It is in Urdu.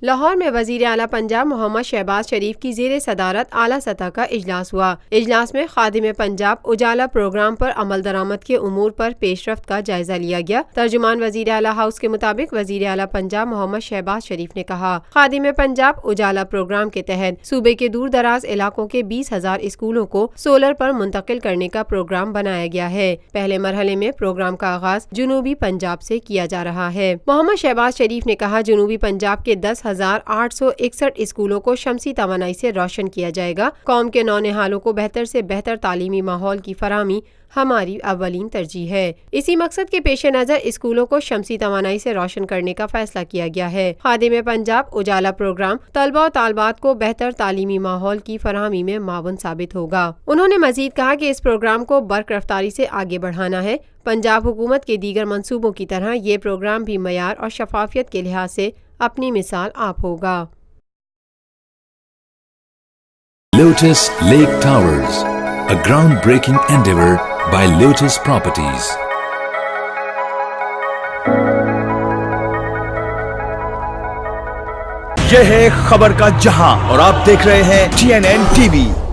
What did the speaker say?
لاہور میں وزیر اعلیٰ پنجاب محمد شہباز شریف کی زیر صدارت اعلیٰ سطح کا اجلاس ہوا۔ اجلاس میں خادم پنجاب اجالا پروگرام پر عمل درآمد کے امور پر پیش رفت کا جائزہ لیا گیا۔ ترجمان وزیر اعلیٰ ہاؤس کے مطابق وزیر اعلیٰ پنجاب محمد شہباز شریف نے کہا، خادم پنجاب اجالا پروگرام کے تحت صوبے کے دور دراز علاقوں کے 20,000 اسکولوں کو سولر پر منتقل کرنے کا پروگرام بنایا گیا ہے۔ پہلے مرحلے میں پروگرام کا آغاز جنوبی پنجاب سے کیا جا رہا ہے۔ محمد شہباز شریف نے کہا، جنوبی پنجاب کے 10,861 اسکولوں کو شمسی توانائی سے روشن کیا جائے گا۔ قوم کے نونہالوں کو بہتر سے بہتر تعلیمی ماحول کی فراہمی ہماری اولین ترجیح ہے۔ اسی مقصد کے پیش نظر اسکولوں کو شمسی توانائی سے روشن کرنے کا فیصلہ کیا گیا ہے۔ خادم پنجاب اجالا پروگرام طلبہ و طالبات کو بہتر تعلیمی ماحول کی فراہمی میں معاون ثابت ہوگا۔ انہوں نے مزید کہا کہ اس پروگرام کو برق رفتاری سے آگے بڑھانا ہے۔ پنجاب حکومت کے دیگر منصوبوں کی طرح یہ پروگرام بھی معیار اور شفافیت کے لحاظ سے اپنی مثال آپ ہوگا۔ Lotus Lake Towers, a groundbreaking endeavor by Lotus Properties. یہ ہے خبر کا جہاں اور آپ دیکھ رہے ہیں TNN TV۔